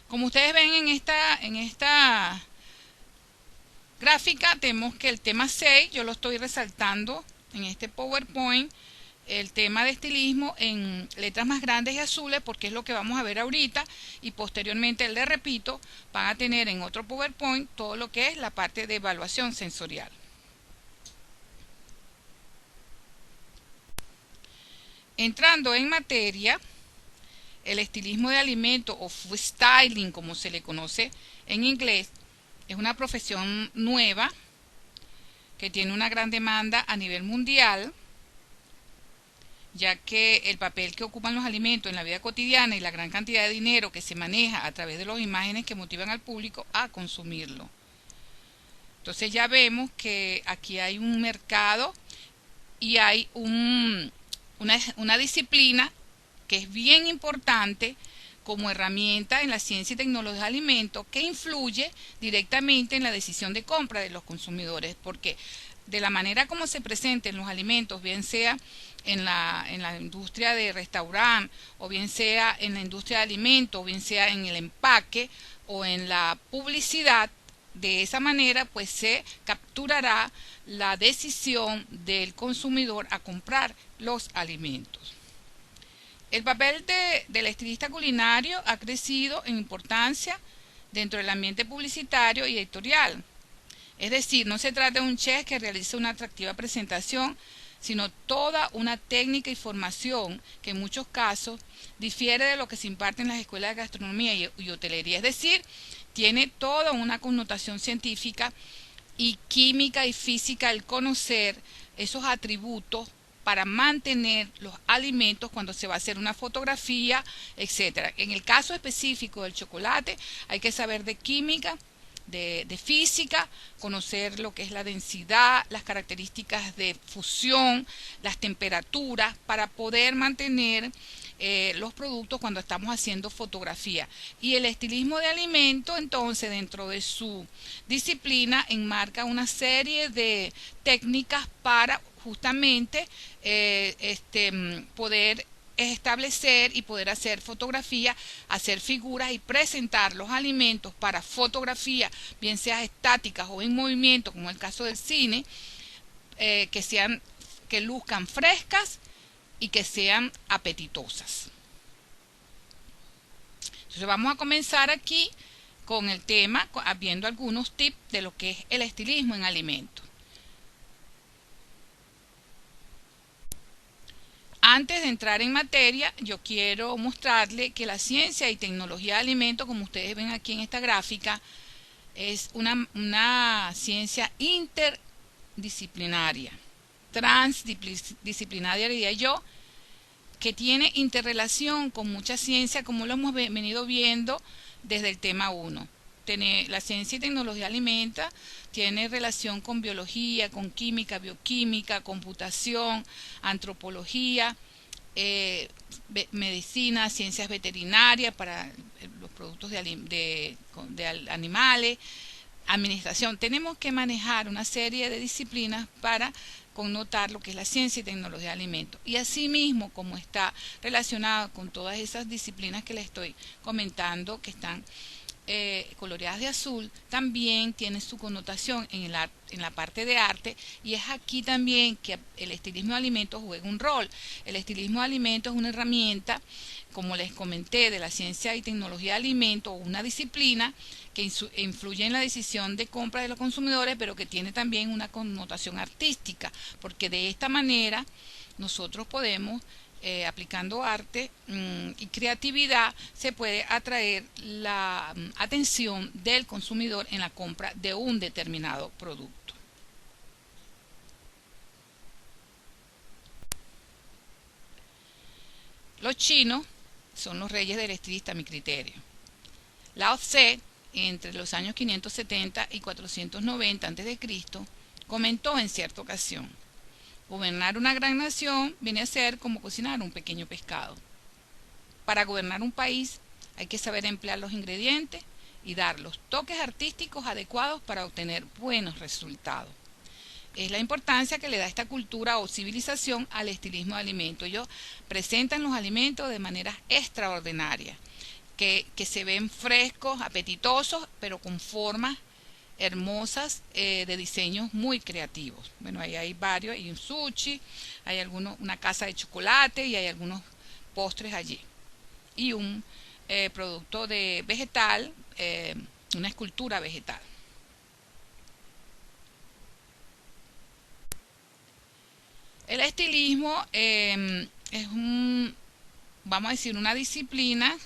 Como ustedes ven en esta gráfica, tenemos que el tema 6, yo lo estoy resaltando en este PowerPoint, el tema de estilismo en letras más grandes y azules, porque es lo que vamos a ver ahorita, y posteriormente, les repito, van a tener en otro PowerPoint todo lo que es la parte de evaluación sensorial. Entrando en materia, el estilismo de alimentos o food styling, como se le conoce en inglés, es una profesión nueva que tiene una gran demanda a nivel mundial, ya que el papel que ocupan los alimentos en la vida cotidiana y la gran cantidad de dinero que se maneja a través de las imágenes que motivan al público a consumirlo. Entonces ya vemos que aquí hay un mercado y hay una disciplina que es bien importante como herramienta en la ciencia y tecnología de alimentos, que influye directamente en la decisión de compra de los consumidores, porque de la manera como se presenten los alimentos, bien sea en la industria de restaurante, o bien sea en la industria de alimentos, o bien sea en el empaque o en la publicidad, de esa manera pues se capturará la decisión del consumidor a comprar los alimentos. El papel del estilista culinario ha crecido en importancia dentro del ambiente publicitario y editorial. Es decir, no se trata de un chef que realice una atractiva presentación, sino toda una técnica y formación que en muchos casos difiere de lo que se imparte en las escuelas de gastronomía y hotelería. Es decir, tiene toda una connotación científica y química y física el conocer esos atributos para mantener los alimentos cuando se va a hacer una fotografía, etcétera. En el caso específico del chocolate, hay que saber de química, de física, conocer lo que es la densidad, las características de fusión, las temperaturas, para poder mantener los productos cuando estamos haciendo fotografía. Y el estilismo de alimentos, entonces, dentro de su disciplina, enmarca una serie de técnicas para justamente poder establecer y poder hacer fotografía, hacer figuras y presentar los alimentos para fotografía, bien sea estáticas o en movimiento, como el caso del cine, que luzcan frescas y que sean apetitosas. Entonces vamos a comenzar aquí con el tema, viendo algunos tips de lo que es el estilismo en alimentos. Antes de entrar en materia, yo quiero mostrarle que la ciencia y tecnología de alimentos, como ustedes ven aquí en esta gráfica, es una ciencia interdisciplinaria, transdisciplinaria diría yo, que tiene interrelación con mucha ciencia, como lo hemos venido viendo desde el tema 1. La ciencia y tecnología de alimentos tiene relación con biología, con química, bioquímica, computación, antropología, medicina, ciencias veterinarias para los productos de animales, administración. Tenemos que manejar una serie de disciplinas para connotar lo que es la ciencia y tecnología de alimentos. Y asimismo, como está relacionado con todas esas disciplinas que les estoy comentando, que están coloreadas de azul, también tiene su connotación en la parte de arte, y es aquí también que el estilismo de alimentos juega un rol. El estilismo de alimentos es una herramienta, como les comenté, de la ciencia y tecnología de alimentos, una disciplina que influye en la decisión de compra de los consumidores, pero que tiene también una connotación artística, porque de esta manera nosotros podemos aplicando arte y creatividad, se puede atraer la atención del consumidor en la compra de un determinado producto. Los chinos son los reyes del estilista a mi criterio. Lao Tse, entre los años 570 y 490 a.C., comentó en cierta ocasión: gobernar una gran nación viene a ser como cocinar un pequeño pescado. Para gobernar un país hay que saber emplear los ingredientes y dar los toques artísticos adecuados para obtener buenos resultados. Es la importancia que le da esta cultura o civilización al estilismo de alimentos. Ellos presentan los alimentos de manera extraordinaria. que se ven frescos, apetitosos, pero con formas hermosas de diseños muy creativos. Bueno, ahí hay varios, hay un sushi, hay una casa de chocolate y hay algunos postres allí. Y un producto de vegetal, una escultura vegetal. El estilismo es vamos a decir, una disciplina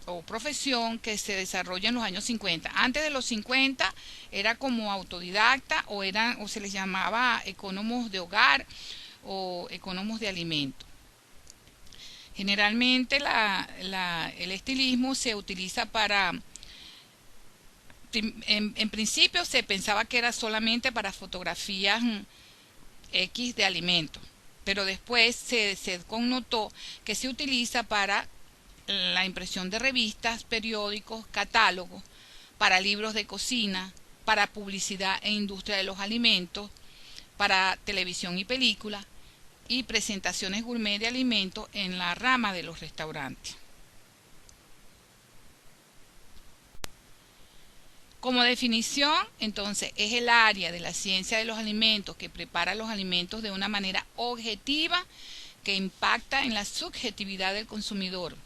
o profesión que se desarrolla en los años 50. Antes de los 50 era como autodidacta o se les llamaba ecónomos de hogar o ecónomos de alimento. Generalmente el estilismo se utiliza en principio se pensaba que era solamente para fotografías X de alimentos, pero después se connotó que se utiliza para la impresión de revistas, periódicos, catálogos, para libros de cocina, para publicidad e industria de los alimentos, para televisión y películas y presentaciones gourmet de alimentos en la rama de los restaurantes. Como definición, entonces, es el área de la ciencia de los alimentos que prepara los alimentos de una manera objetiva que impacta en la subjetividad del consumidor,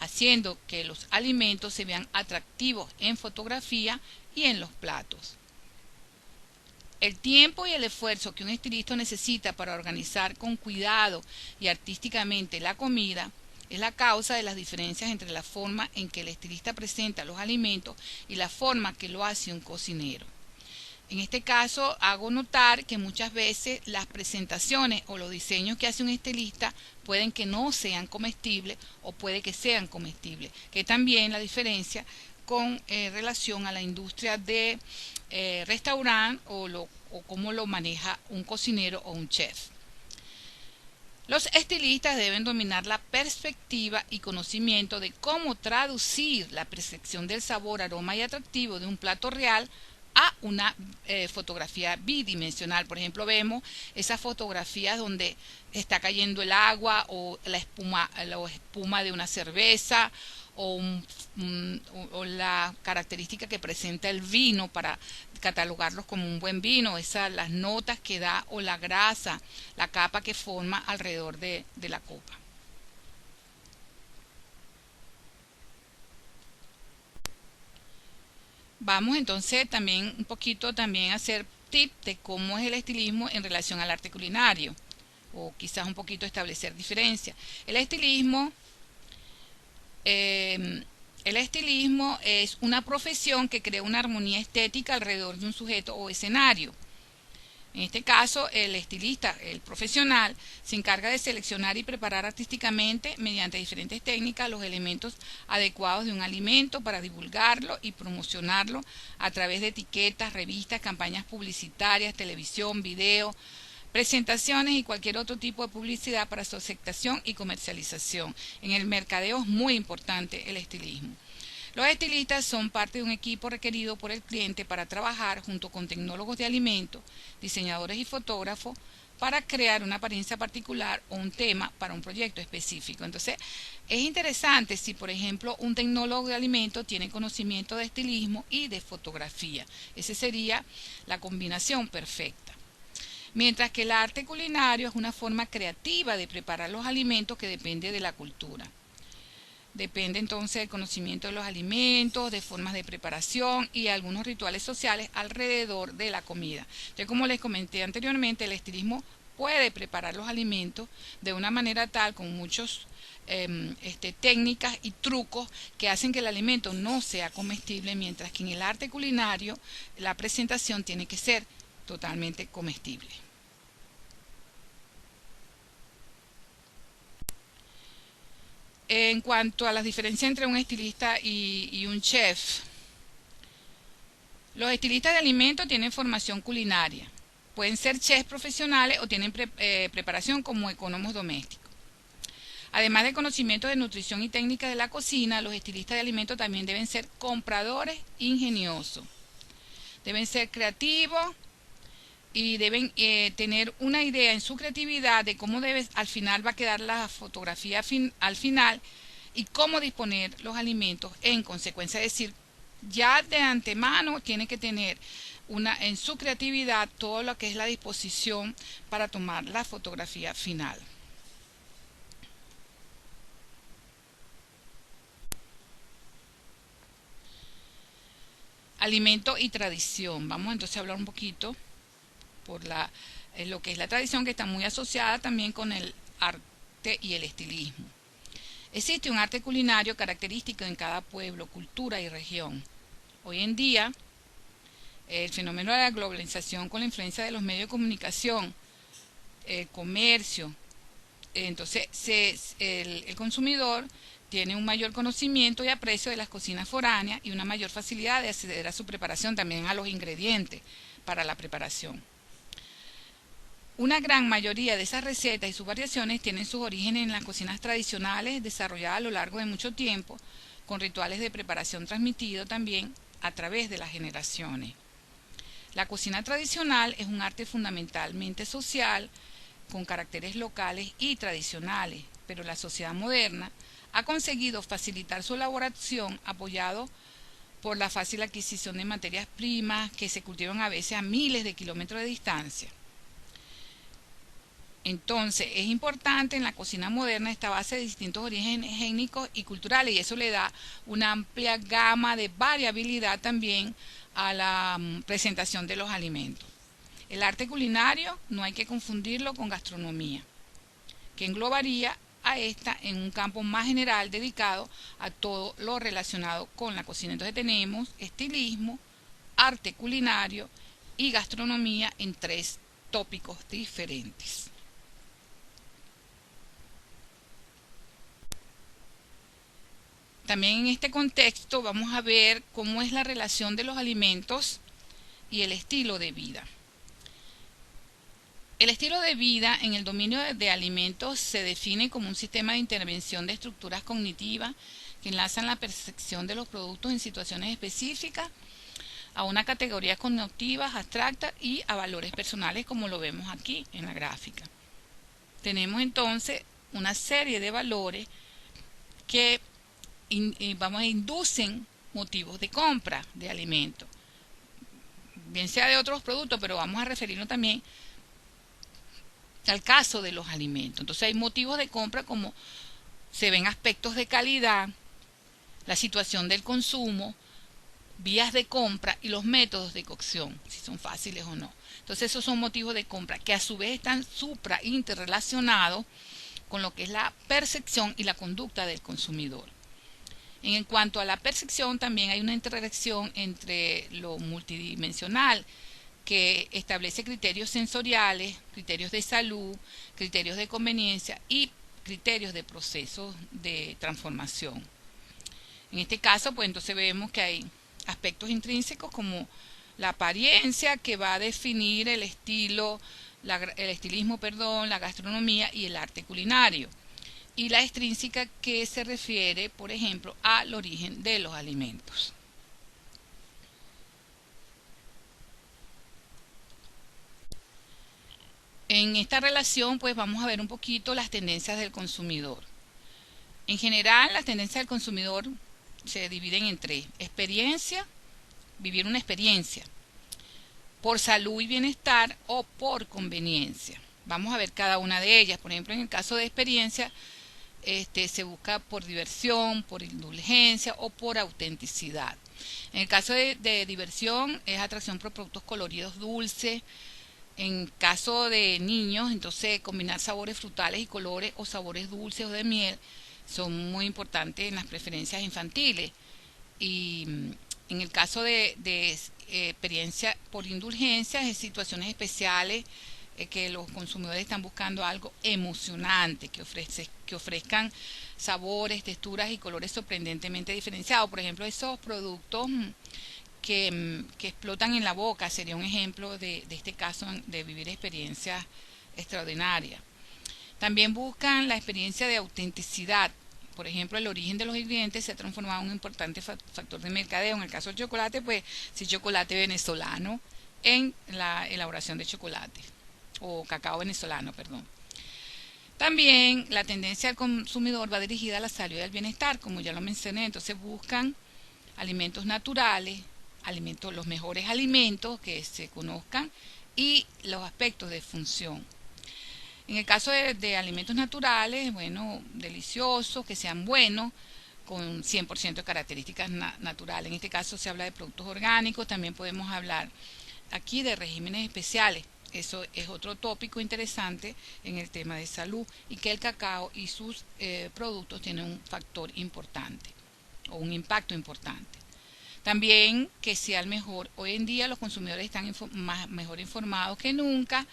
haciendo que los alimentos se vean atractivos en fotografía y en los platos. El tiempo y el esfuerzo que un estilista necesita para organizar con cuidado y artísticamente la comida es la causa de las diferencias entre la forma en que el estilista presenta los alimentos y la forma que lo hace un cocinero. En este caso hago notar que muchas veces las presentaciones o los diseños que hace un estilista pueden que no sean comestibles o puede que sean comestibles, que también la diferencia con relación a la industria de restaurante o cómo lo maneja un cocinero o un chef. Los estilistas deben dominar la perspectiva y conocimiento de cómo traducir la percepción del sabor, aroma y atractivo de un plato real a una fotografía bidimensional. Por ejemplo, vemos esas fotografías donde está cayendo el agua o la espuma de una cerveza o la característica que presenta el vino para catalogarlos como un buen vino, las notas que da o la grasa, la capa que forma alrededor de la copa. Vamos entonces también un poquito también a hacer tip de cómo es el estilismo en relación al arte culinario, o quizás un poquito establecer diferencias. El estilismo es una profesión que crea una armonía estética alrededor de un sujeto o escenario. En este caso, el estilista, el profesional, se encarga de seleccionar y preparar artísticamente, mediante diferentes técnicas, los elementos adecuados de un alimento para divulgarlo y promocionarlo a través de etiquetas, revistas, campañas publicitarias, televisión, video, presentaciones y cualquier otro tipo de publicidad para su aceptación y comercialización. En el mercadeo es muy importante el estilismo. Los estilistas son parte de un equipo requerido por el cliente para trabajar junto con tecnólogos de alimentos, diseñadores y fotógrafos para crear una apariencia particular o un tema para un proyecto específico. Entonces, es interesante si, por ejemplo, un tecnólogo de alimentos tiene conocimiento de estilismo y de fotografía. Esa sería la combinación perfecta. Mientras que el arte culinario es una forma creativa de preparar los alimentos que depende de la cultura. Depende entonces del conocimiento de los alimentos, de formas de preparación y algunos rituales sociales alrededor de la comida. Ya como les comenté anteriormente, el estilismo puede preparar los alimentos de una manera tal, con muchas técnicas y trucos que hacen que el alimento no sea comestible, mientras que en el arte culinario la presentación tiene que ser totalmente comestible. En cuanto a las diferencias entre un estilista y un chef, los estilistas de alimentos tienen formación culinaria. Pueden ser chefs profesionales o tienen preparación como ecónomos domésticos. Además de conocimientos de nutrición y técnica de la cocina, los estilistas de alimentos también deben ser compradores ingeniosos. Deben ser creativos, y deben tener una idea en su creatividad de cómo al final va a quedar la fotografía al final y cómo disponer los alimentos en consecuencia. Es decir, ya de antemano tiene que tener en su creatividad todo lo que es la disposición para tomar la fotografía final. Alimento y tradición. Vamos entonces a hablar un poquito por lo que es la tradición, que está muy asociada también con el arte y el estilismo. Existe un arte culinario característico en cada pueblo, cultura y región. Hoy en día, el fenómeno de la globalización con la influencia de los medios de comunicación, el comercio, entonces el consumidor tiene un mayor conocimiento y aprecio de las cocinas foráneas y una mayor facilidad de acceder a su preparación, también a los ingredientes para la preparación. Una gran mayoría de esas recetas y sus variaciones tienen sus orígenes en las cocinas tradicionales desarrolladas a lo largo de mucho tiempo, con rituales de preparación transmitidos también a través de las generaciones. La cocina tradicional es un arte fundamentalmente social, con caracteres locales y tradicionales, pero la sociedad moderna ha conseguido facilitar su elaboración apoyado por la fácil adquisición de materias primas que se cultivan a veces a miles de kilómetros de distancia. Entonces es importante en la cocina moderna esta base de distintos orígenes étnicos y culturales, y eso le da una amplia gama de variabilidad también a la presentación de los alimentos. El arte culinario no hay que confundirlo con gastronomía, que englobaría a esta en un campo más general dedicado a todo lo relacionado con la cocina. Entonces tenemos estilismo, arte culinario y gastronomía en 3 tópicos diferentes. También en este contexto vamos a ver cómo es la relación de los alimentos y el estilo de vida. El estilo de vida en el dominio de alimentos se define como un sistema de intervención de estructuras cognitivas que enlazan la percepción de los productos en situaciones específicas a una categoría cognitiva abstracta y a valores personales, como lo vemos aquí en la gráfica. Tenemos entonces una serie de valores que inducen motivos de compra de alimentos, bien sea de otros productos, pero vamos a referirnos también al caso de los alimentos. Entonces hay motivos de compra como se ven aspectos de calidad, la situación del consumo, vías de compra y los métodos de cocción, si son fáciles o no. Entonces esos son motivos de compra que a su vez están interrelacionados con lo que es la percepción y la conducta del consumidor. En cuanto a la percepción, también hay una interacción entre lo multidimensional, que establece criterios sensoriales, criterios de salud, criterios de conveniencia y criterios de procesos de transformación. En este caso, pues entonces vemos que hay aspectos intrínsecos como la apariencia, que va a definir el estilismo, la gastronomía y el arte culinario, y la extrínseca, que se refiere, por ejemplo, al origen de los alimentos. En esta relación, pues vamos a ver un poquito las tendencias del consumidor. En general, las tendencias del consumidor se dividen en 3: experiencia, vivir una experiencia, por salud y bienestar o por conveniencia. Vamos a ver cada una de ellas. Por ejemplo, en el caso de experiencia, se busca por diversión, por indulgencia o por autenticidad. En el caso de diversión, es atracción por productos coloridos, dulces. En caso de niños, entonces combinar sabores frutales y colores o sabores dulces o de miel son muy importantes en las preferencias infantiles. Y en el caso de experiencia por indulgencias, en situaciones especiales, que los consumidores están buscando algo emocionante, que ofrezcan sabores, texturas y colores sorprendentemente diferenciados. Por ejemplo, esos productos que explotan en la boca sería un ejemplo de este caso de vivir experiencias extraordinarias. También buscan la experiencia de autenticidad. Por ejemplo, el origen de los ingredientes se ha transformado en un importante factor de mercadeo. En el caso del chocolate, pues si chocolate venezolano, en la elaboración de chocolate o cacao venezolano, perdón. También la tendencia del consumidor va dirigida a la salud y al bienestar, como ya lo mencioné. Entonces buscan alimentos naturales, los mejores alimentos que se conozcan y los aspectos de función. En el caso de alimentos naturales, bueno, deliciosos, que sean buenos, con 100% de características naturales. En este caso se habla de productos orgánicos, también podemos hablar aquí de regímenes especiales. Eso es otro tópico interesante en el tema de salud y que el cacao y sus productos tienen un factor importante o un impacto importante. También que sea el mejor. Hoy en día los consumidores están mejor informados que nunca.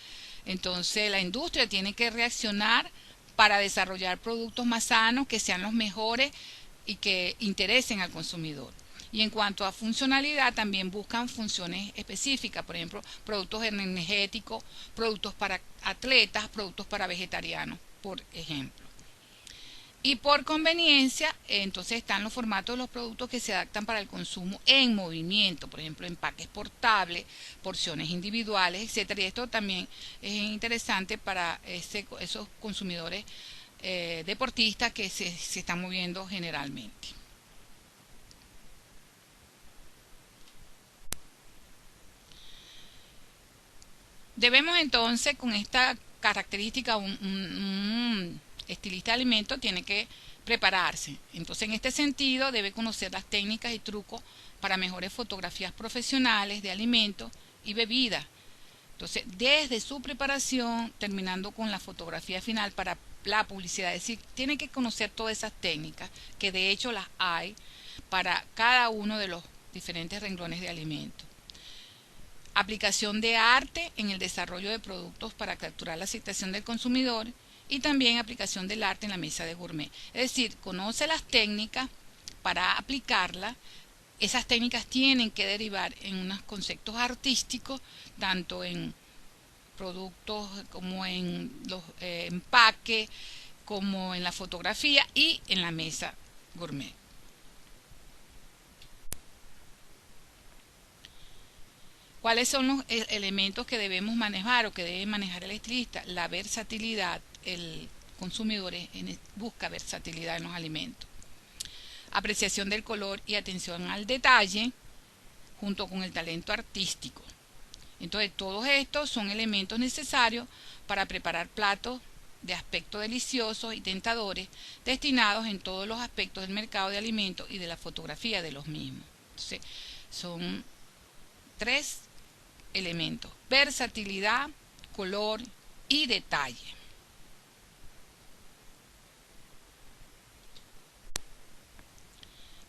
Entonces la industria tiene que reaccionar para desarrollar productos más sanos, que sean los mejores y que interesen al consumidor. Y en cuanto a funcionalidad, también buscan funciones específicas, por ejemplo, productos energéticos, productos para atletas, productos para vegetarianos, por ejemplo. Y por conveniencia, entonces están los formatos de los productos que se adaptan para el consumo en movimiento, por ejemplo, empaques portables, porciones individuales, etcétera. Y esto también es interesante para esos consumidores deportistas que se están moviendo generalmente. Debemos entonces, con esta característica, un estilista de alimentos tiene que prepararse. Entonces, en este sentido, debe conocer las técnicas y trucos para mejores fotografías profesionales de alimentos y bebidas. Entonces, desde su preparación, terminando con la fotografía final para la publicidad, es decir, tiene que conocer todas esas técnicas, que de hecho las hay para cada uno de los diferentes renglones de alimentos. Aplicación de arte en el desarrollo de productos para capturar la aceptación del consumidor y también aplicación del arte en la mesa de gourmet. Es decir, conoce las técnicas para aplicarlas. Esas técnicas tienen que derivar en unos conceptos artísticos, tanto en productos como en los empaques, como en la fotografía y en la mesa gourmet. ¿Cuáles son los elementos que debemos manejar o que debe manejar el estilista? La versatilidad. El consumidor busca versatilidad en los alimentos. Apreciación del color y atención al detalle, junto con el talento artístico. Entonces, todos estos son elementos necesarios para preparar platos de aspecto deliciosos y tentadores, destinados en todos los aspectos del mercado de alimentos y de la fotografía de los mismos. Entonces, son tres elementos: versatilidad, color y detalle.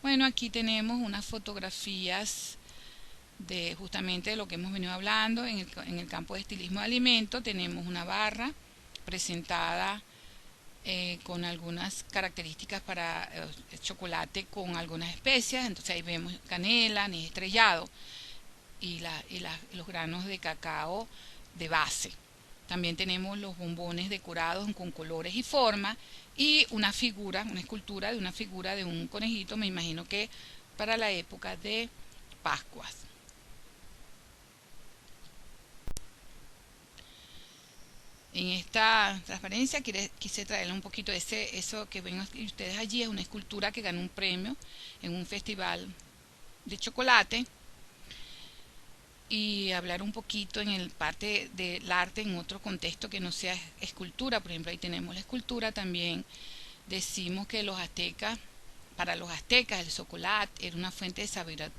Bueno, aquí tenemos unas fotografías de justamente lo que hemos venido hablando en el campo de estilismo de alimentos. Tenemos una barra presentada con algunas características para el chocolate con algunas especias. Entonces ahí vemos canela, anís estrellado y los granos de cacao de base. También tenemos los bombones decorados con colores y formas y una figura, una escultura de una figura de un conejito, me imagino que para la época de Pascuas. En esta transparencia quise traerle un poquito de eso que ven ustedes allí. Es una escultura que ganó un premio en un festival de chocolate, y hablar un poquito en el parte del arte en otro contexto que no sea escultura. Por ejemplo, ahí tenemos la escultura. También decimos que para los aztecas el chocolate era una fuente de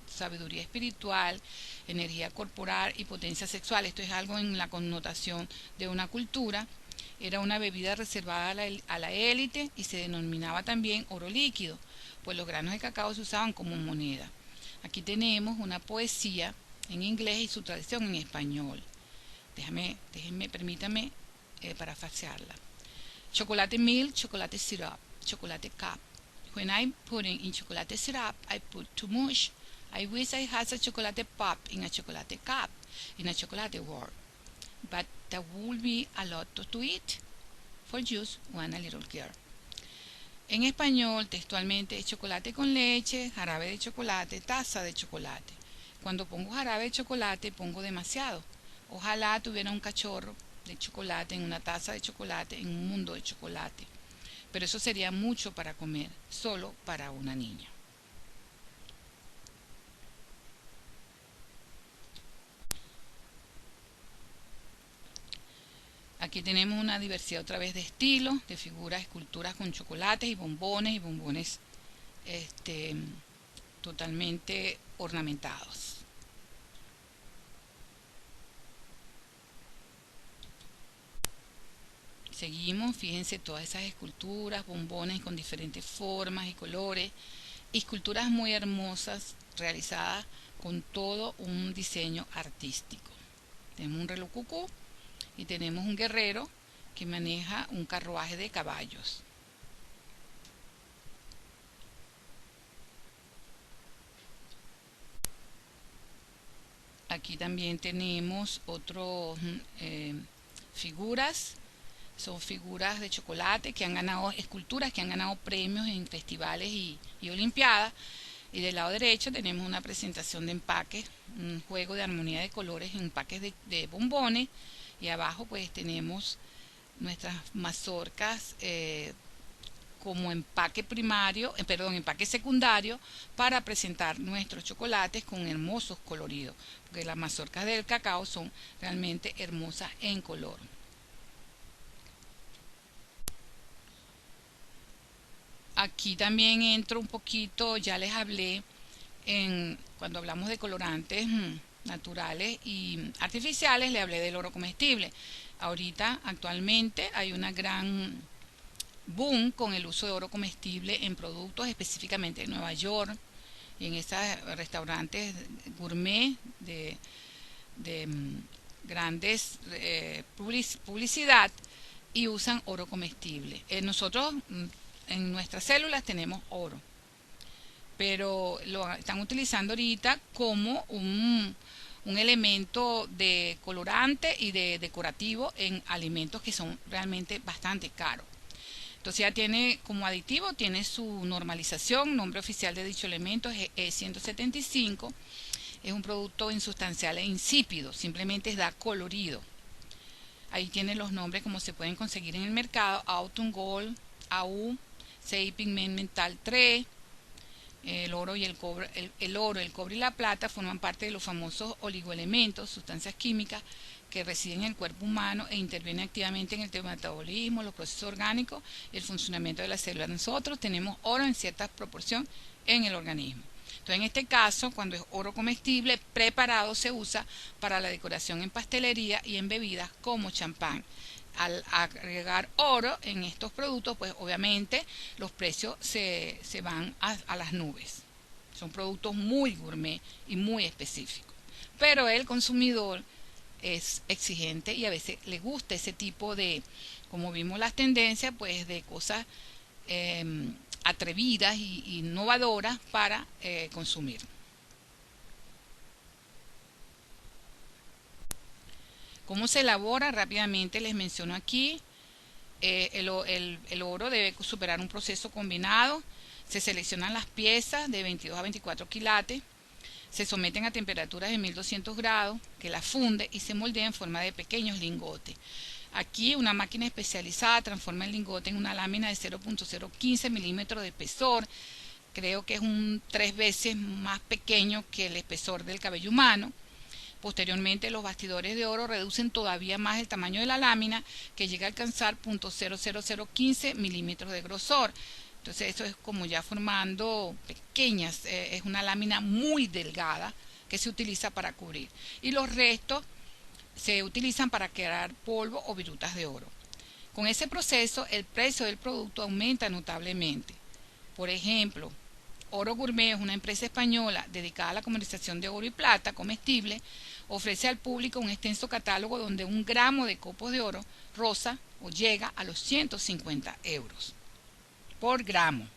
sabiduría espiritual, energía corporal y potencia sexual. Esto es algo en la connotación de una cultura. Era una bebida reservada a la élite y se denominaba también oro líquido, pues los granos de cacao se usaban como moneda. Aquí tenemos una poesía en inglés y su traducción en español. Permítame parafrasearla. Chocolate milk, chocolate syrup, chocolate cup. When I'm putting in chocolate syrup, I put too much. I wish I had a chocolate pop in a chocolate cup, in a chocolate world. But that would be a lot to eat for just one little girl. En español, textualmente, es chocolate con leche, jarabe de chocolate, taza de chocolate. Cuando pongo jarabe de chocolate pongo demasiado. Ojalá tuviera un cachorro de chocolate en una taza de chocolate, en un mundo de chocolate. Pero eso sería mucho para comer, solo para una niña. Aquí tenemos una diversidad otra vez de estilos, de figuras, esculturas con chocolates y bombones este, totalmente ornamentados. Seguimos, fíjense todas esas esculturas, bombones con diferentes formas y colores, esculturas muy hermosas realizadas con todo un diseño artístico. Tenemos un reloj cucú y tenemos un guerrero que maneja un carruaje de caballos. Aquí también tenemos otras figuras. Son figuras de chocolate que han ganado, esculturas que han ganado premios en festivales y olimpiadas. Y del lado derecho tenemos una presentación de empaques, un juego de armonía de colores en empaques de bombones. Y abajo pues tenemos nuestras mazorcas como empaque primario, empaque secundario para presentar nuestros chocolates con hermosos coloridos, porque las mazorcas del cacao son realmente hermosas en color. Aquí también entro un poquito, ya les hablé cuando hablamos de colorantes naturales y artificiales, le hablé del oro comestible. Ahorita, actualmente, hay una gran boom con el uso de oro comestible en productos, específicamente en Nueva York y en esos restaurantes gourmet de grandes publicidad, y usan oro comestible. Nosotros en nuestras células tenemos oro, pero lo están utilizando ahorita como un elemento de colorante y de decorativo en alimentos que son realmente bastante caros. Entonces ya tiene como aditivo, tiene su normalización, nombre oficial de dicho elemento es E175, es un producto insustancial e insípido, simplemente da colorido. Ahí tiene los nombres como se pueden conseguir en el mercado: Autumn Gold, AU, CI Pigment Mental 3. El oro y el cobre, el cobre y la plata forman parte de los famosos oligoelementos, sustancias químicas que residen en el cuerpo humano e intervienen activamente en el metabolismo, los procesos orgánicos y el funcionamiento de las células. Nosotros tenemos oro en cierta proporción en el organismo. Entonces, en este caso, cuando es oro comestible preparado, se usa para la decoración en pastelería y en bebidas como champán. Al agregar oro en estos productos, pues obviamente los precios se van a las nubes. Son productos muy gourmet y muy específicos. Pero el consumidor es exigente y a veces le gusta ese tipo de, como vimos las tendencias, pues de cosas atrevidas y innovadoras para consumir. ¿Cómo se elabora? Rápidamente les menciono aquí. El oro debe superar un proceso combinado. Se seleccionan las piezas de 22 a 24 quilates. Se someten a temperaturas de 1200 grados, que las funde y se moldea en forma de pequeños lingotes. Aquí una máquina especializada transforma el lingote en una lámina de 0.015 milímetros de espesor. Creo que es 3 veces más pequeño que el espesor del cabello humano. Posteriormente, los bastidores de oro reducen todavía más el tamaño de la lámina, que llega a alcanzar 0.00015 milímetros de grosor. Entonces, eso es como ya formando pequeñas, es una lámina muy delgada que se utiliza para cubrir. Y los restos se utilizan para crear polvo o virutas de oro. Con ese proceso, el precio del producto aumenta notablemente. Por ejemplo, Oro Gourmet es una empresa española dedicada a la comercialización de oro y plata comestible. Ofrece al público un extenso catálogo donde 1 gramo de copos de oro rosa o llega a los 150 euros por gramo.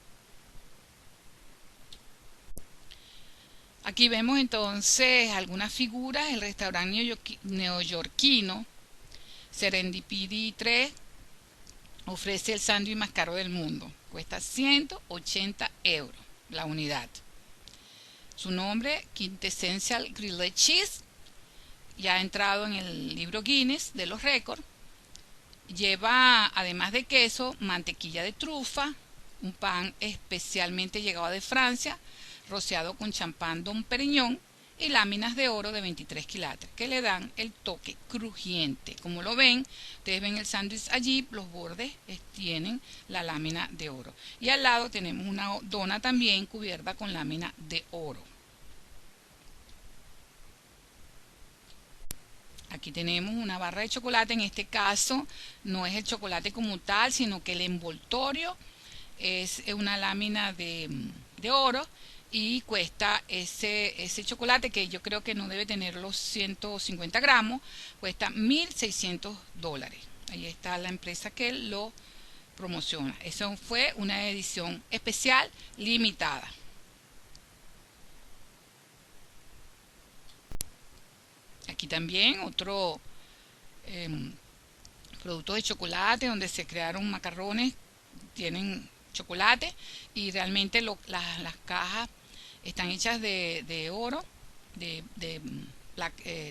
Aquí vemos entonces algunas figuras. El restaurante neoyorquino Serendipity 3 ofrece el sándwich más caro del mundo. Cuesta 180 euros la unidad. Su nombre, Quintessential Grilled Cheese, ya ha entrado en el libro Guinness de los récords. Lleva, además de queso, mantequilla de trufa, un pan especialmente llegado de Francia, rociado con champán Dom Perignon y láminas de oro de 23 quilates que le dan el toque crujiente. Como lo ven, ustedes ven el sándwich allí, los bordes tienen la lámina de oro. Y al lado tenemos una dona también cubierta con lámina de oro. Aquí tenemos una barra de chocolate. En este caso no es el chocolate como tal, sino que el envoltorio es una lámina de oro, y cuesta ese chocolate, que yo creo que no debe tener los 150 gramos, cuesta $1.600. Ahí está la empresa que lo promociona. Eso fue una edición especial limitada. Aquí también otro producto de chocolate donde se crearon macarrones, tienen chocolate, y realmente las cajas están hechas de oro, de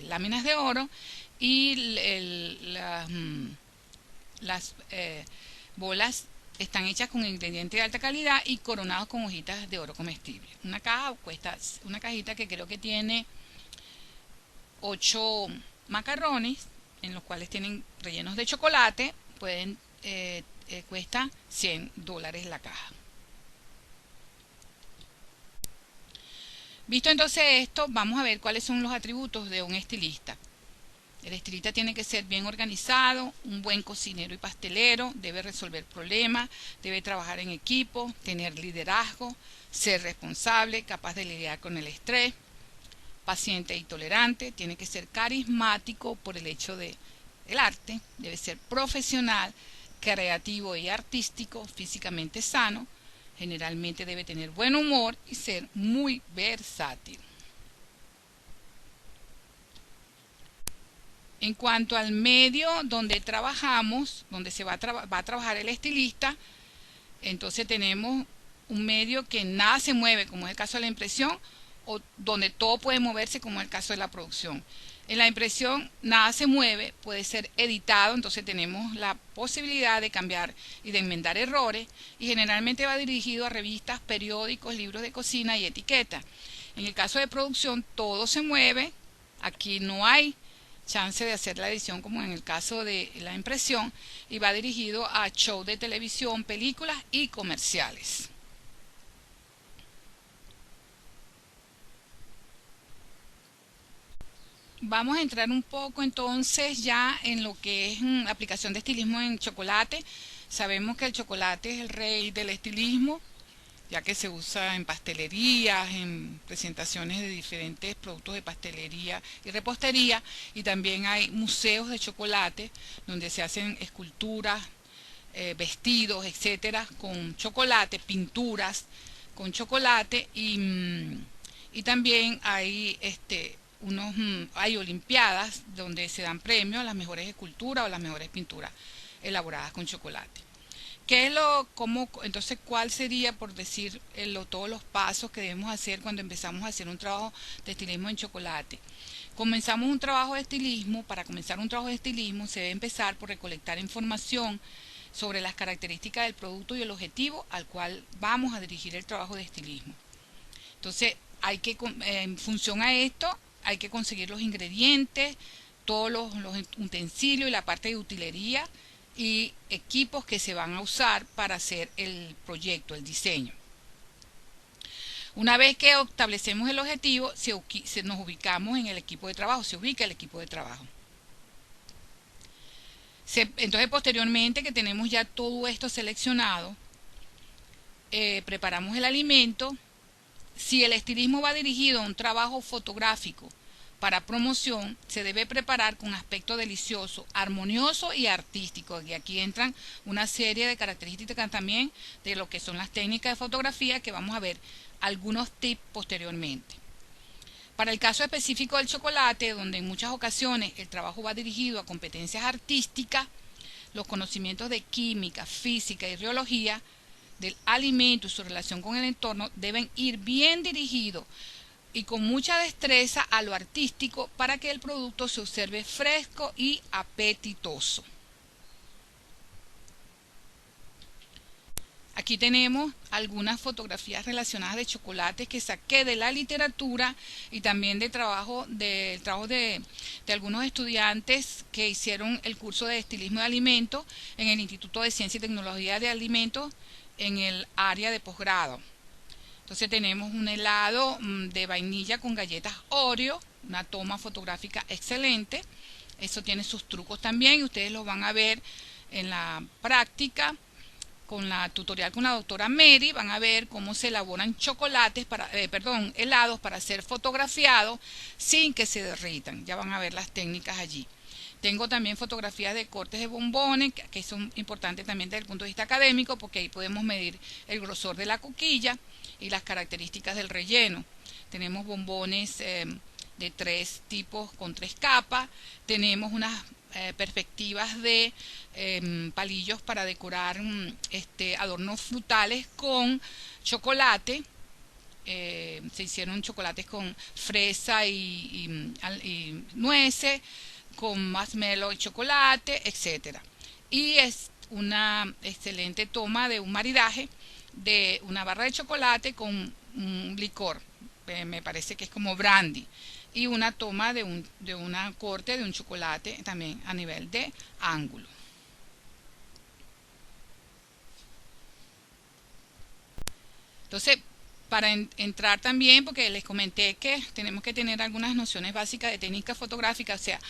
láminas de oro, y las bolas están hechas con ingredientes de alta calidad y coronados con hojitas de oro comestible. Una caja cuesta, una cajita que creo que tiene 8 macarrones, en los cuales tienen rellenos de chocolate, cuesta $100 la caja. Visto entonces esto, vamos a ver cuáles son los atributos de un estilista. El estilista tiene que ser bien organizado, un buen cocinero y pastelero, debe resolver problemas, debe trabajar en equipo, tener liderazgo, ser responsable, capaz de lidiar con el estrés, paciente y tolerante, tiene que ser carismático por el hecho del arte, debe ser profesional, creativo y artístico, físicamente sano, generalmente debe tener buen humor y ser muy versátil. En cuanto al medio donde trabajamos, donde se va a trabajar el estilista, entonces tenemos un medio que nada se mueve, como es el caso de la impresión, o donde todo puede moverse, como es el caso de la producción. En la impresión nada se mueve, puede ser editado, entonces tenemos la posibilidad de cambiar y de enmendar errores, y generalmente va dirigido a revistas, periódicos, libros de cocina y etiquetas. En el caso de producción todo se mueve, aquí no hay chance de hacer la edición como en el caso de la impresión, y va dirigido a shows de televisión, películas y comerciales. Vamos a entrar un poco entonces ya en lo que es aplicación de estilismo en chocolate. Sabemos que el chocolate es el rey del estilismo, ya que se usa en pastelerías, en presentaciones de diferentes productos de pastelería y repostería, y también hay museos de chocolate donde se hacen esculturas, vestidos, etcétera, con chocolate, pinturas con chocolate, y también hay hay olimpiadas donde se dan premios a las mejores esculturas o las mejores pinturas elaboradas con chocolate. Entonces, ¿cuál sería, por decir, todos los pasos que debemos hacer cuando empezamos a hacer un trabajo de estilismo en chocolate? Comenzamos un trabajo de estilismo. Para comenzar un trabajo de estilismo se debe empezar por recolectar información sobre las características del producto y el objetivo al cual vamos a dirigir el trabajo de estilismo. Entonces, en función a esto, hay que conseguir los ingredientes, todos los utensilios y la parte de utilería y equipos que se van a usar para hacer el proyecto, el diseño. Una vez que establecemos el objetivo, nos ubicamos en el equipo de trabajo, se ubica el equipo de trabajo. Entonces, posteriormente que tenemos ya todo esto seleccionado, preparamos el alimento. Si el estilismo va dirigido a un trabajo fotográfico para promoción, se debe preparar con aspecto delicioso, armonioso y artístico. Y aquí entran una serie de características también de lo que son las técnicas de fotografía, que vamos a ver algunos tips posteriormente. Para el caso específico del chocolate, donde en muchas ocasiones el trabajo va dirigido a competencias artísticas, los conocimientos de química, física y riología del alimento y su relación con el entorno deben ir bien dirigidos y con mucha destreza a lo artístico para que el producto se observe fresco y apetitoso. Aquí tenemos algunas fotografías relacionadas de chocolates que saqué de la literatura y también del trabajo de algunos estudiantes que hicieron el curso de estilismo de alimentos en el Instituto de Ciencia y Tecnología de Alimentos en el área de posgrado. Entonces tenemos un helado de vainilla con galletas Oreo, una toma fotográfica excelente. Eso tiene sus trucos también y ustedes los van a ver en la práctica. Con la tutorial con la doctora Mary van a ver cómo se elaboran helados para ser fotografiados sin que se derritan. Ya van a ver las técnicas allí. Tengo también fotografías de cortes de bombones, que son importantes también desde el punto de vista académico, porque ahí podemos medir el grosor de la coquilla y las características del relleno. Tenemos bombones de 3 tipos con 3 capas. Tenemos unas perspectivas de palillos para decorar adornos frutales con chocolate. Se hicieron chocolates con fresa y nueces, con marshmallow y chocolate, etcétera. Y es una excelente toma de un maridaje de una barra de chocolate con un licor, me parece que es como brandy, y una toma de una corte de un chocolate también a nivel de ángulo. Entonces, para entrar también, porque les comenté que tenemos que tener algunas nociones básicas de técnica fotográfica, o sea,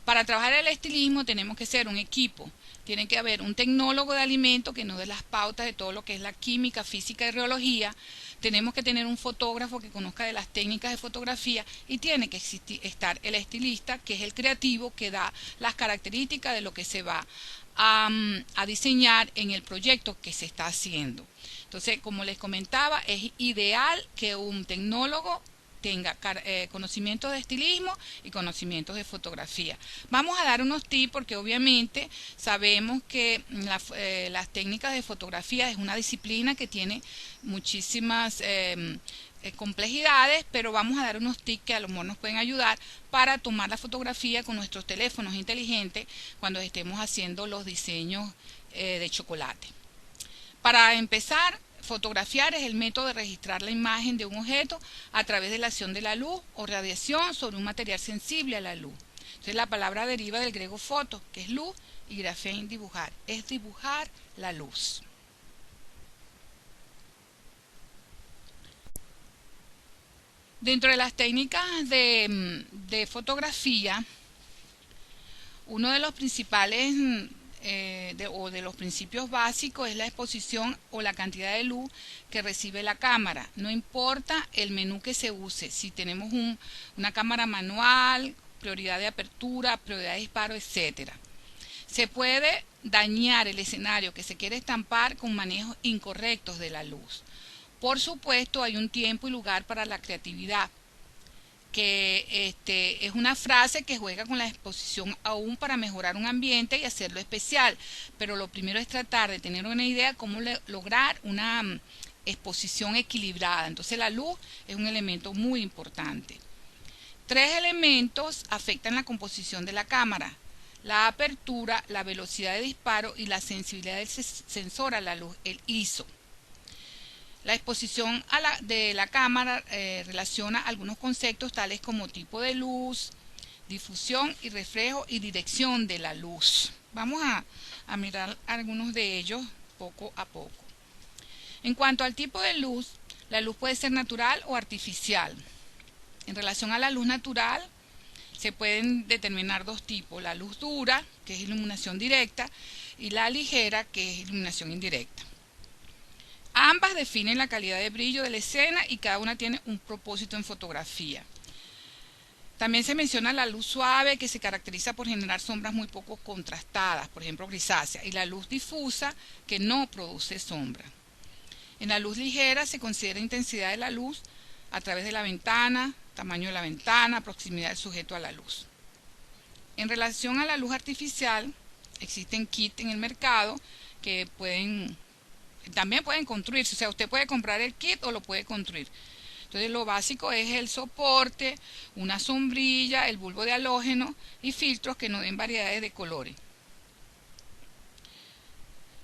para trabajar el estilismo tenemos que ser un equipo. Tiene que haber un tecnólogo de alimentos que nos dé las pautas de todo lo que es la química, física y rheología. Tenemos que tener un fotógrafo que conozca de las técnicas de fotografía y tiene que estar el estilista, que es el creativo, que da las características de lo que se va a diseñar en el proyecto que se está haciendo. Entonces, como les comentaba, es ideal que un tecnólogo tenga conocimientos de estilismo y conocimientos de fotografía. Vamos a dar unos tips porque obviamente sabemos que las técnicas de fotografía es una disciplina que tiene muchísimas complejidades, pero vamos a dar unos tips que a lo mejor nos pueden ayudar para tomar la fotografía con nuestros teléfonos inteligentes cuando estemos haciendo los diseños de chocolate. Para empezar, fotografiar es el método de registrar la imagen de un objeto a través de la acción de la luz o radiación sobre un material sensible a la luz. Entonces la palabra deriva del griego foto, que es luz, y grafein, dibujar, es dibujar la luz. Dentro de las técnicas de fotografía, uno de los principales de los principios básicos es la exposición o la cantidad de luz que recibe la cámara. No importa el menú que se use, si tenemos una cámara manual, prioridad de apertura, prioridad de disparo, etcétera. Se puede dañar el escenario que se quiere estampar con manejos incorrectos de la luz. Por supuesto, hay un tiempo y lugar para la creatividad, que es una frase que juega con la exposición aún para mejorar un ambiente y hacerlo especial, pero lo primero es tratar de tener una idea de cómo lograr una exposición equilibrada. Entonces la luz es un elemento muy importante. 3 elementos afectan la composición de la cámara: la apertura, la velocidad de disparo y la sensibilidad del sensor a la luz, el ISO. La exposición de la cámara relaciona algunos conceptos tales como tipo de luz, difusión y reflejo y dirección de la luz. Vamos a mirar algunos de ellos poco a poco. En cuanto al tipo de luz, la luz puede ser natural o artificial. En relación a la luz natural, se pueden determinar 2 tipos: la luz dura, que es iluminación directa, y la ligera, que es iluminación indirecta. Ambas definen la calidad de brillo de la escena y cada una tiene un propósito en fotografía. También se menciona la luz suave, que se caracteriza por generar sombras muy poco contrastadas, por ejemplo grisácea, y la luz difusa, que no produce sombra. En la luz ligera se considera intensidad de la luz a través de la ventana, tamaño de la ventana, proximidad del sujeto a la luz. En relación a la luz artificial, existen kits en el mercado que también pueden construirse, o sea, usted puede comprar el kit o lo puede construir. Entonces lo básico es el soporte, una sombrilla, el bulbo de halógeno y filtros que nos den variedades de colores.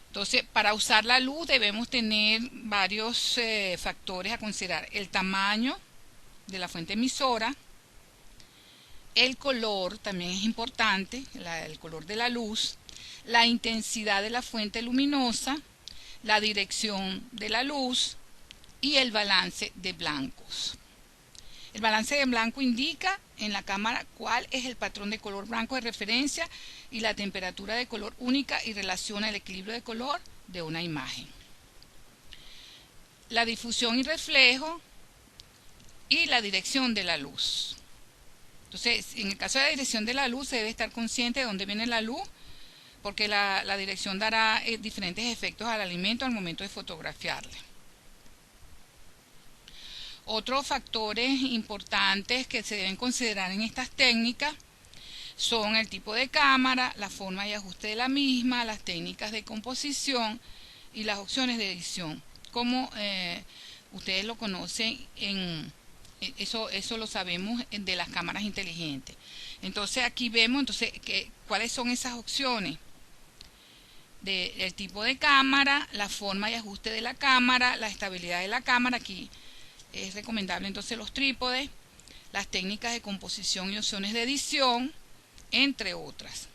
Entonces, para usar la luz debemos tener varios factores a considerar. El tamaño de la fuente emisora, el color también es importante, el color de la luz, la intensidad de la fuente luminosa, la dirección de la luz y el balance de blancos. El balance de blanco indica en la cámara cuál es el patrón de color blanco de referencia y la temperatura de color única y relaciona el equilibrio de color de una imagen. La difusión y reflejo y la dirección de la luz. Entonces, en el caso de la dirección de la luz se debe estar consciente de dónde viene la luz, porque la dirección dará diferentes efectos al alimento al momento de fotografiarle. Otros factores importantes que se deben considerar en estas técnicas son el tipo de cámara, la forma y ajuste de la misma, las técnicas de composición y las opciones de edición. Como ustedes lo conocen, eso lo sabemos de las cámaras inteligentes. Entonces aquí vemos cuáles son esas opciones. El tipo de cámara, la forma y ajuste de la cámara, la estabilidad de la cámara. Aquí es recomendable entonces los trípodes, las técnicas de composición y opciones de edición, entre otras.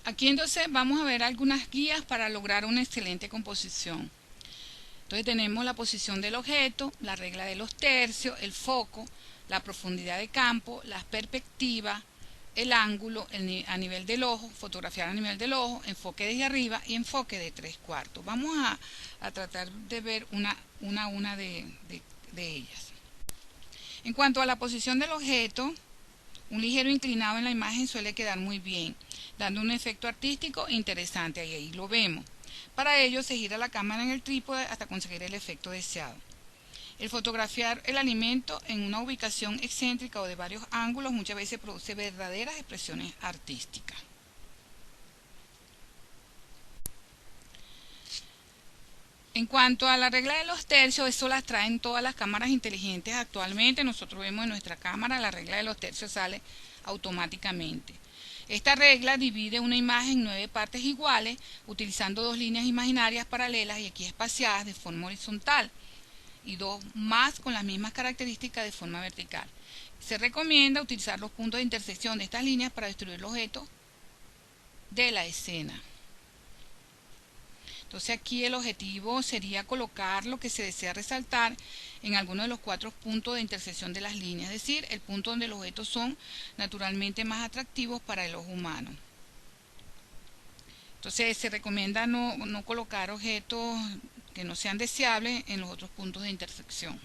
Aquí entonces vamos a ver algunas guías para lograr una excelente composición. Entonces tenemos la posición del objeto, la regla de los tercios, el foco, la profundidad de campo, las perspectivas, el ángulo a nivel del ojo, fotografiar a nivel del ojo, enfoque desde arriba y enfoque de 3/4. Vamos a tratar de ver una de ellas. En cuanto a la posición del objeto, un ligero inclinado en la imagen suele quedar muy bien, dando un efecto artístico interesante, y ahí lo vemos. Para ello se gira la cámara en el trípode hasta conseguir el efecto deseado. El fotografiar el alimento en una ubicación excéntrica o de varios ángulos muchas veces produce verdaderas expresiones artísticas. En cuanto a la regla de los tercios, eso las traen todas las cámaras inteligentes actualmente. Nosotros vemos en nuestra cámara la regla de los tercios sale automáticamente. Esta regla divide una imagen en 9 partes iguales, utilizando 2 líneas imaginarias paralelas y aquí espaciadas de forma horizontal, y 2 más con las mismas características de forma vertical. Se recomienda utilizar los puntos de intersección de estas líneas para destruir el objeto de la escena. Entonces aquí el objetivo sería colocar lo que se desea resaltar en alguno de los 4 puntos de intersección de las líneas, es decir, el punto donde los objetos son naturalmente más atractivos para el ojo humano. Entonces se recomienda no colocar objetos que no sean deseables en los otros puntos de intersección.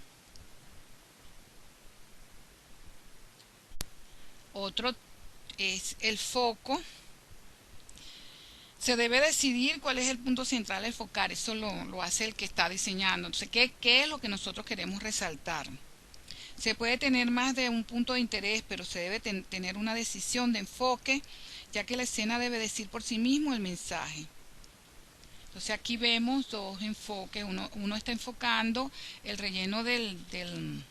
Otro es el foco. Se debe decidir cuál es el punto central a enfocar, eso lo hace el que está diseñando. Entonces, ¿qué es lo que nosotros queremos resaltar? Se puede tener más de un punto de interés, pero se debe tener una decisión de enfoque, ya que la escena debe decir por sí mismo el mensaje. Entonces aquí vemos 2 enfoques, uno está enfocando el relleno del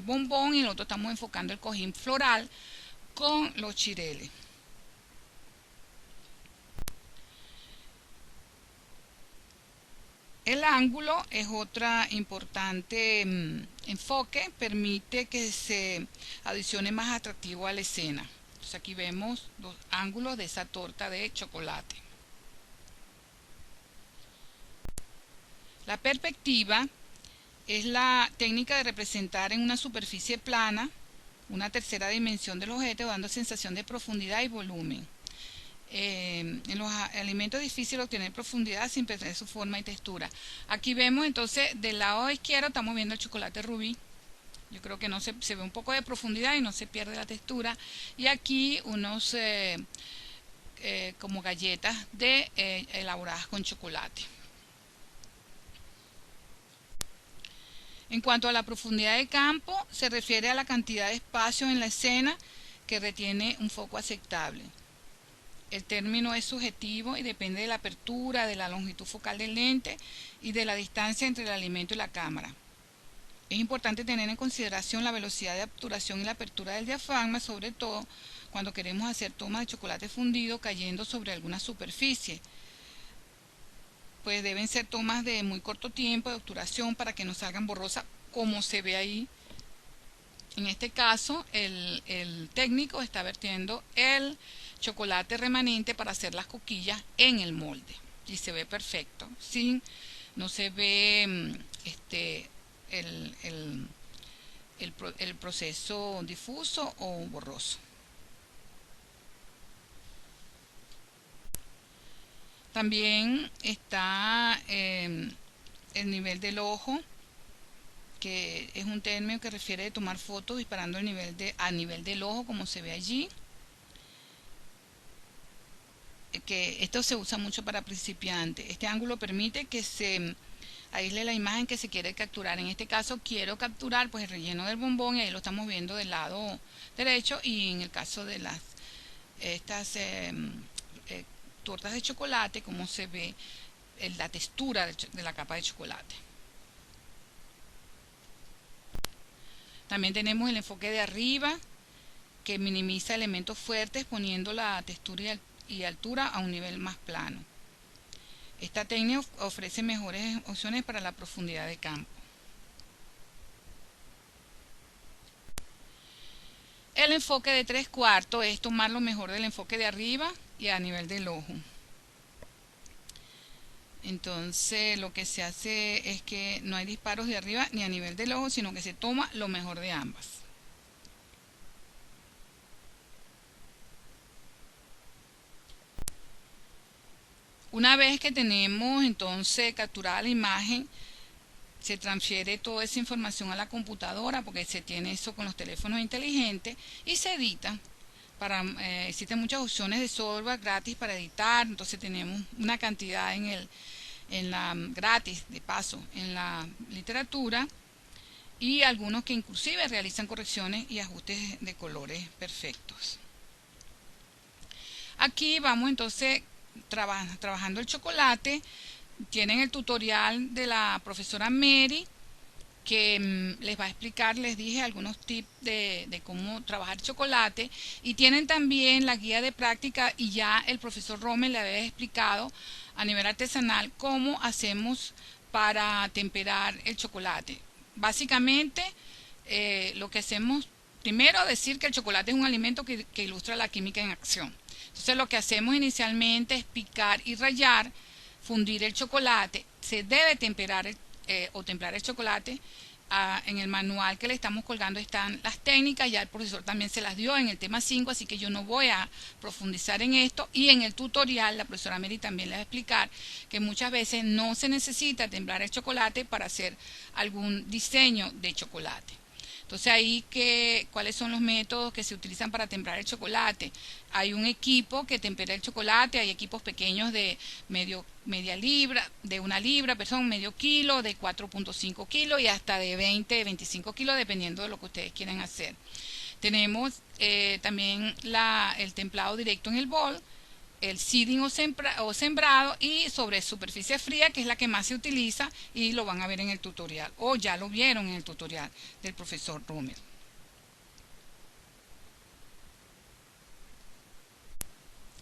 bombón y el otro estamos enfocando el cojín floral con los chireles. El ángulo es otra importante enfoque, permite que se adicione más atractivo a la escena. Entonces aquí vemos 2 ángulos de esa torta de chocolate. La perspectiva es la técnica de representar en una superficie plana una tercera dimensión del objeto, dando sensación de profundidad y volumen. En los alimentos es difícil obtener profundidad sin perder su forma y textura. Aquí vemos entonces del lado izquierdo estamos viendo el chocolate rubí. Yo creo que se ve un poco de profundidad y no se pierde la textura. Y aquí unos como galletas elaboradas con chocolate. En cuanto a la profundidad de campo, se refiere a la cantidad de espacio en la escena que retiene un foco aceptable. El término es subjetivo y depende de la apertura, de la longitud focal del lente y de la distancia entre el alimento y la cámara. Es importante tener en consideración la velocidad de obturación y la apertura del diafragma, sobre todo cuando queremos hacer tomas de chocolate fundido cayendo sobre alguna superficie. Pues deben ser tomas de muy corto tiempo de obturación para que no salgan borrosas, como se ve ahí. En este caso, el técnico está vertiendo el chocolate remanente para hacer las coquillas en el molde y se ve perfecto, no se ve el proceso difuso o borroso. También está el nivel del ojo, que es un término que refiere a tomar fotos disparando a nivel del ojo, como se ve allí. Que esto se usa mucho para principiantes. Este ángulo permite que se aísle la imagen que se quiere capturar. En este caso quiero capturar pues el relleno del bombón, y ahí lo estamos viendo del lado derecho, y en el caso de estas tortas de chocolate, como se ve la textura de la capa de chocolate. También tenemos el enfoque de arriba, que minimiza elementos fuertes poniendo la textura y altura a un nivel más plano. Esta técnica ofrece mejores opciones para la profundidad de campo. El enfoque de 3/4 es tomar lo mejor del enfoque de arriba y a nivel del ojo. Entonces lo que se hace es que no hay disparos de arriba ni a nivel del ojo, sino que se toma lo mejor de ambas. Una vez que tenemos entonces capturada la imagen, se transfiere toda esa información a la computadora, porque se tiene eso con los teléfonos inteligentes, y se edita. Existen muchas opciones de software gratis para editar, entonces tenemos una cantidad gratis de paso en la literatura, y algunos que inclusive realizan correcciones y ajustes de colores perfectos. Aquí vamos entonces trabajando el chocolate. Tienen el tutorial de la profesora Mary, que les va a explicar, les dije, algunos tips de cómo trabajar chocolate, y tienen también la guía de práctica, y ya el profesor Rommel le había explicado a nivel artesanal cómo hacemos para temperar el chocolate. Básicamente lo que hacemos, primero decir que el chocolate es un alimento que ilustra la química en acción. Entonces lo que hacemos inicialmente es picar y rallar, fundir el chocolate. Se debe temperar o templar el chocolate. En el manual que le estamos colgando están las técnicas, ya el profesor también se las dio en el tema 5, así que yo no voy a profundizar en esto. Y en el tutorial la profesora Mary también les va a explicar que muchas veces no se necesita templar el chocolate para hacer algún diseño de chocolate. Entonces ahí, ¿cuáles son los métodos que se utilizan para templar el chocolate? Hay un equipo que tempera el chocolate, hay equipos pequeños de media libra, de 1 libra, medio kilo, de 4.5 kilos y hasta de 25 kilos, dependiendo de lo que ustedes quieran hacer. Tenemos también el templado directo en el bol, el seeding o sembrado, y sobre superficie fría, que es la que más se utiliza, y lo van a ver en el tutorial, o ya lo vieron en el tutorial del profesor Rommel.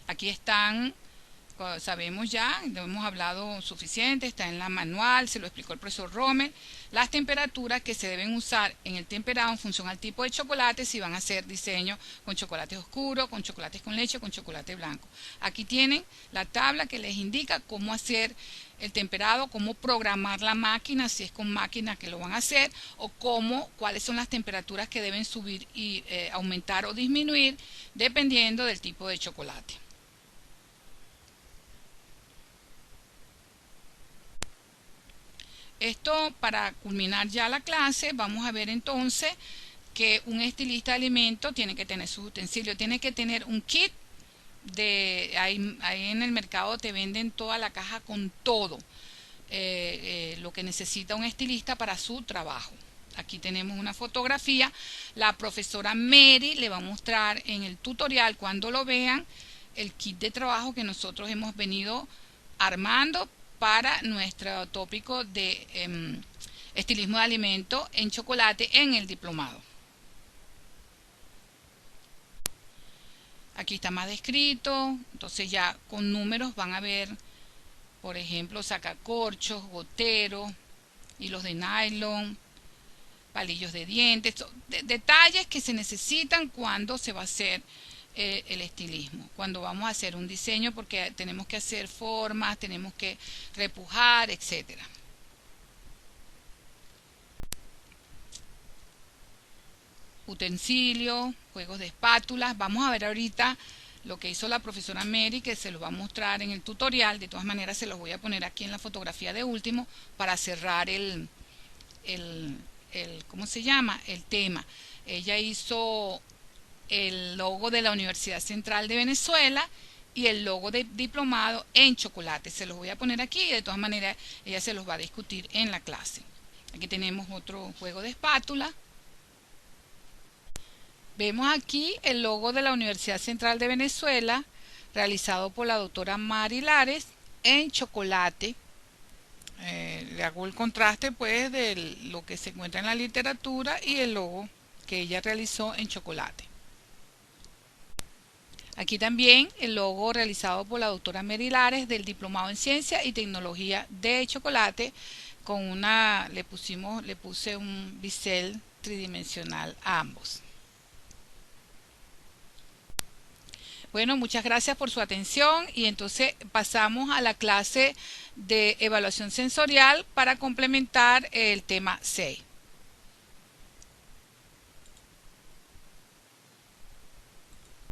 Aquí están, sabemos ya, hemos hablado suficiente, está en la manual, se lo explicó el profesor Rommel, las temperaturas que se deben usar en el temperado en función al tipo de chocolate, si van a hacer diseño con chocolates oscuros, con chocolates con leche, con chocolate blanco. Aquí tienen la tabla que les indica cómo hacer el temperado, cómo programar la máquina, si es con máquina que lo van a hacer, o cuáles son las temperaturas que deben subir y aumentar o disminuir dependiendo del tipo de chocolate. Esto, para culminar ya la clase, vamos a ver entonces que un estilista de alimentos tiene que tener sus utensilios, tiene que tener un kit ahí en el mercado te venden toda la caja con todo lo que necesita un estilista para su trabajo. Aquí tenemos una fotografía, la profesora Mary le va a mostrar en el tutorial, cuando lo vean, el kit de trabajo que nosotros hemos venido armando para nuestro tópico de estilismo de alimento en chocolate en el diplomado. Aquí está más descrito, entonces ya con números van a ver, por ejemplo, sacacorchos, goteros, hilos de nylon, palillos de dientes, detalles que se necesitan cuando se va a hacer el estilismo, cuando vamos a hacer un diseño, porque tenemos que hacer formas, tenemos que repujar, etcétera. Utensilios, juegos de espátulas. Vamos a ver ahorita lo que hizo la profesora Mary, que se los va a mostrar en el tutorial. De todas maneras se los voy a poner aquí en la fotografía de último para cerrar ¿cómo se llama? El tema. Ella hizo el logo de la Universidad Central de Venezuela y el logo de diplomado en chocolate. Se los voy a poner aquí y de todas maneras ella se los va a discutir en la clase. Aquí tenemos otro juego de espátula. Vemos aquí el logo de la Universidad Central de Venezuela, realizado por la doctora Mary Lares en chocolate. Le hago el contraste pues de lo que se encuentra en la literatura y el logo que ella realizó en chocolate. Aquí también el logo realizado por la doctora Mary Lares del Diplomado en Ciencia y Tecnología de Chocolate, con le puse un bisel tridimensional a ambos. Bueno, muchas gracias por su atención y entonces pasamos a la clase de evaluación sensorial para complementar el tema 6.